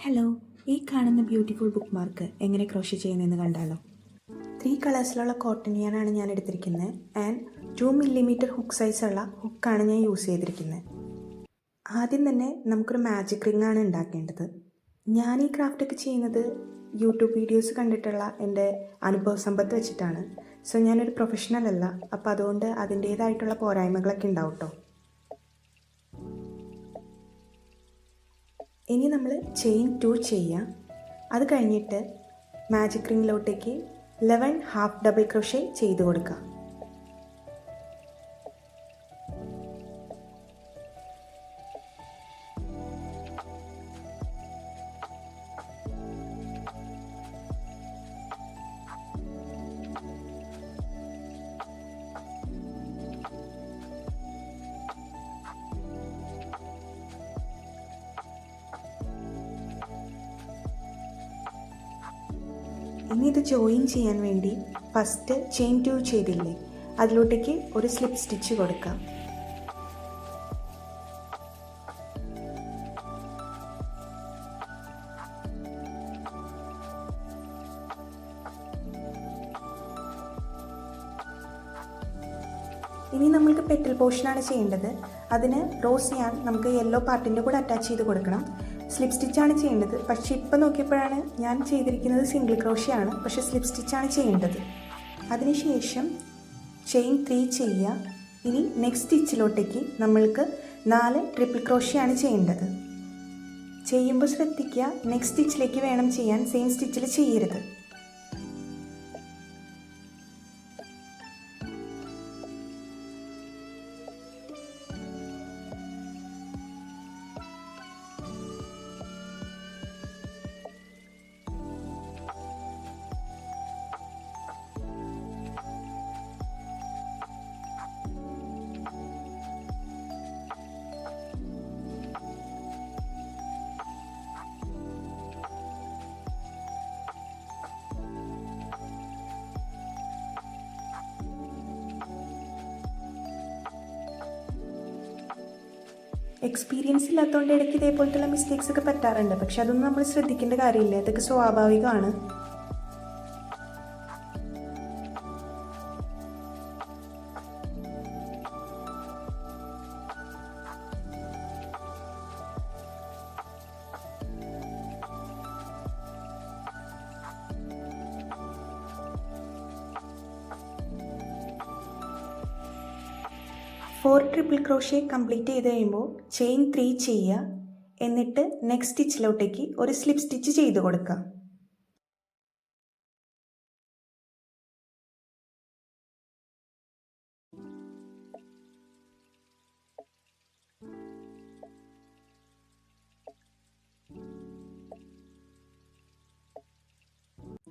Hello, ഈ കാണുന്ന beautiful book mark എങ്ങനെ ക്രോഷ്യ ചെയ്യുന്നതെന്ന് കണ്ടാലോ? 3 കളേഴ്സിലുള്ള കോട്ടൺ യാനാണ് ഞാൻ എടുത്തിരിക്കുന്നത്. ആൻഡ് 2 മില്ലിമീറ്റർ ഹുക്ക് സൈസുള്ള ഹുക്കാണ് ഞാൻ യൂസ് ചെയ്തിരിക്കുന്നത്. ആദ്യം തന്നെ നമുക്കൊരു മാജിക് റിംഗ് ആണ് ഉണ്ടാക്കേണ്ടത്. ഞാൻ ഈ ക്രാഫ്റ്റൊക്കെ ചെയ്യുന്നത് യൂട്യൂബ് വീഡിയോസ് കണ്ടിട്ടുള്ള എൻ്റെ അനുഭവ സമ്പത്ത് വെച്ചിട്ടാണ്. സോ ഞാനൊരു പ്രൊഫഷണൽ അല്ല, അപ്പോൾ അതുകൊണ്ട് അതിൻ്റേതായിട്ടുള്ള പോരായ്മകളൊക്കെ ഉണ്ടാവും കേട്ടോ. ഇനി നമ്മൾ ചെയിൻ 2 ചെയ്യാം. അത് കഴിഞ്ഞിട്ട് മാജിക് റിങ്ങിലോട്ടേക്ക് 11 ഹാഫ് ഡബിൾ ക്രോഷ്യ ചെയ്ത് കൊടുക്കുക. ഇനി ഇത് ജോയിൻ ചെയ്യാൻ വേണ്ടി ഫസ്റ്റ് ചെയിൻ 2 ചെയ്തില്ലേ, അതിലോട്ടേക്ക് ഒരു സ്ലിപ്പ് സ്റ്റിച്ച് കൊടുക്കാം. ഇനി നമ്മൾക്ക് പെറ്റൽ പോർഷനാണ് ചെയ്യേണ്ടത്. അതിന് റോസ് യാൻ നമുക്ക് യെല്ലോ പാർട്ടിൻ്റെ കൂടെ അറ്റാച്ച് ചെയ്ത് കൊടുക്കണം. സ്ലിപ്പ് സ്റ്റിച്ചാണ് ചെയ്യേണ്ടത്. പക്ഷേ ഇപ്പോൾ നോക്കിയപ്പോഴാണ് ഞാൻ ചെയ്തിരിക്കുന്നത് സിംഗിൾ ക്രോഷ്യ ആണ്, പക്ഷേ സ്ലിപ്പ് സ്റ്റിച്ചാണ് ചെയ്യേണ്ടത്. അതിനുശേഷം ചെയിൻ 3 ചെയ്യുക. ഇനി നെക്സ്റ്റ് സ്റ്റിച്ചിലോട്ടേക്ക് നമ്മൾക്ക് 4 ട്രിപ്പിൾ ക്രോഷ്യ ആണ് ചെയ്യേണ്ടത്. ചെയ്യുമ്പോൾ ശ്രദ്ധിക്കുക, നെക്സ്റ്റ് സ്റ്റിച്ചിലേക്ക് വേണം ചെയ്യാൻ, സെയിം സ്റ്റിച്ചിൽ ചെയ്യരുത്. എക്സ്പീരിയൻസ് ഇല്ലാത്തതുകൊണ്ട് ഇടയ്ക്ക് ഇതേപോലത്തുള്ള മിസ്റ്റേക്സ് ഒക്കെ പറ്റാറുണ്ട്. പക്ഷെ അതൊന്നും നമ്മൾ ശ്രദ്ധിക്കേണ്ട കാര്യമില്ല, അതൊക്കെ സ്വാഭാവികമാണ്. ഫോർ ട്രിപ്പിൾ ക്രോഷ്യ കംപ്ലീറ്റ് ചെയ്ത് കഴിയുമ്പോൾ ചെയിൻ 3 ചെയ്യുക. എന്നിട്ട് നെക്സ്റ്റ് സ്റ്റിച്ചിലോട്ടേക്ക് ഒരു സ്ലിപ്പ് സ്റ്റിച്ച് ചെയ്ത് കൊടുക്കുക.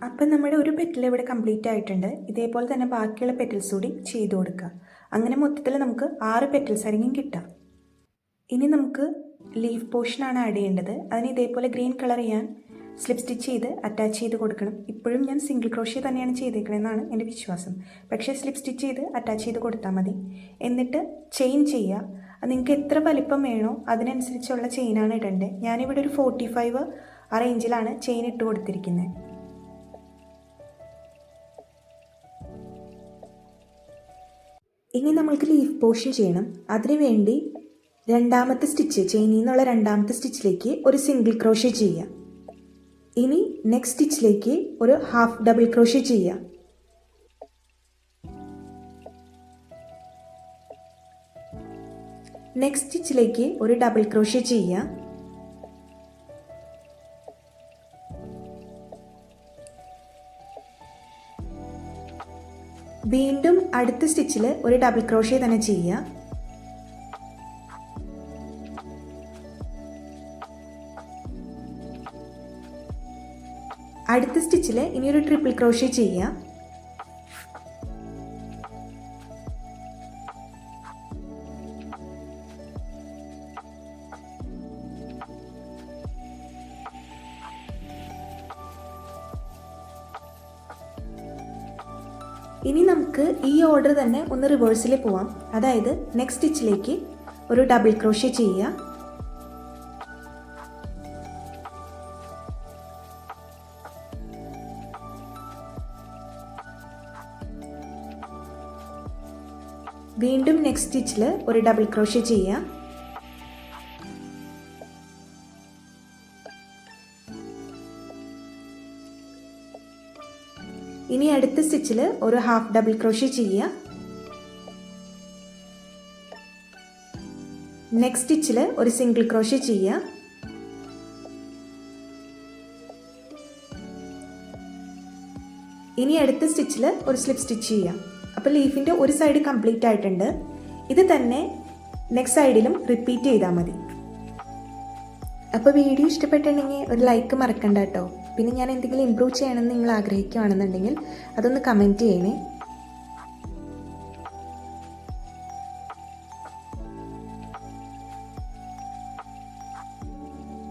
അപ്പം നമ്മുടെ ഒരു പെറ്റൽ ഇവിടെ കംപ്ലീറ്റ് ആയിട്ടുണ്ട്. ഇതേപോലെ തന്നെ ബാക്കിയുള്ള പെറ്റൽസ് കൂടി ചെയ്ത് കൊടുക്കുക. അങ്ങനെ മൊത്തത്തിൽ നമുക്ക് 6 പെറ്റൽസ് ആയിരിക്കും കിട്ടുക. ഇനി നമുക്ക് ലീഫ് പോർഷനാണ് ആഡ് ചെയ്യേണ്ടത്. അതിന് ഇതേപോലെ ഗ്രീൻ കളർ ചെയ്യാൻ സ്ലിപ്പ് സ്റ്റിച്ച് ചെയ്ത് അറ്റാച്ച് ചെയ്ത് കൊടുക്കണം. ഇപ്പോഴും ഞാൻ സിംഗിൾ ക്രോഷ്യ തന്നെയാണ് ചെയ്തേക്കണമെന്നാണ് എൻ്റെ വിശ്വാസം. പക്ഷേ സ്ലിപ്പ് സ്റ്റിച്ച് ചെയ്ത് അറ്റാച്ച് ചെയ്ത് കൊടുത്താൽ മതി. എന്നിട്ട് ചെയിൻ ചെയ്യുക. അത് നിങ്ങൾക്ക് എത്ര വലിപ്പം വേണോ അതിനനുസരിച്ചുള്ള ചെയിനാണ് ഇടേണ്ടത്. ഞാനിവിടെ ഒരു 45 ആ റേഞ്ചിലാണ് ചെയിൻ ഇട്ട് കൊടുത്തിരിക്കുന്നത്. ഇനി നമ്മൾക്ക് ലീഫ് പോർഷൻ ചെയ്യണം. അതിനു വേണ്ടി രണ്ടാമത്തെ സ്റ്റിച്ച്, ചെയിനിൽ നിന്നുള്ള രണ്ടാമത്തെ സ്റ്റിച്ചിലേക്ക് ഒരു സിംഗിൾ ക്രോഷ്യ ചെയ്യുക. ഇനി നെക്സ്റ്റ് സ്റ്റിച്ചിലേക്ക് ഒരു ഹാഫ് ഡബിൾ ക്രോഷ്യ ചെയ്യുക. നെക്സ്റ്റ് സ്റ്റിച്ചിലേക്ക് ഒരു ഡബിൾ ക്രോഷ്യ ചെയ്യുക. വീണ്ടും അടുത്ത സ്റ്റിച്ചിൽ ഒരു ഡബിൾ ക്രോഷ്യ തന്നെ ചെയ്യുക. അടുത്ത സ്റ്റിച്ചിൽ ഇനി ഒരു ട്രിപ്പിൾ ക്രോഷ്യ ചെയ്യുക. ഇനി നമുക്ക് ഈ ഓർഡർ തന്നെ ഒന്ന് റിവേഴ്സിൽ പോവാം. അതായത് നെക്സ്റ്റ് സ്റ്റിച്ചിലേക്ക് ഒരു ഡബിൾ ക്രോഷ്യ ചെയ്യുക, വീണ്ടും നെക്സ്റ്റ് സ്റ്റിച്ചിൽ ഒരു ഡബിൾ ക്രോഷ്യ ചെയ്യുക. ഇനി അടുത്ത സ്റ്റിച്ചിൽ ഒരു ഹാഫ് ഡബിൾ ക്രോഷ്യ ചെയ്യുക. നെക്സ്റ്റ് സ്റ്റിച്ചിൽ ഒരു സിംഗിൾ ക്രോഷ്യ ചെയ്യുക. ഇനി അടുത്ത സ്റ്റിച്ചിൽ ഒരു സ്ലിപ്പ് സ്റ്റിച്ച് ചെയ്യുക. അപ്പോൾ ലീഫിൻ്റെ ഒരു സൈഡ് കംപ്ലീറ്റ് ആയിട്ടുണ്ട്. ഇത് തന്നെ നെക്സ്റ്റ് സൈഡിലും റിപ്പീറ്റ് ചെയ്താൽ മതി. അപ്പോൾ വീഡിയോ ഇഷ്ടപ്പെട്ടിട്ടുണ്ടെങ്കിൽ ഒരു ലൈക്ക് മറക്കണ്ട കേട്ടോ. പിന്നെ ഞാൻ എന്തെങ്കിലും ഇമ്പ്രൂവ് ചെയ്യണമെന്ന് നിങ്ങൾ ആഗ്രഹിക്കുകയാണെന്നുണ്ടെങ്കിൽ അതൊന്ന് കമൻറ്റ് ചെയ്യണേ.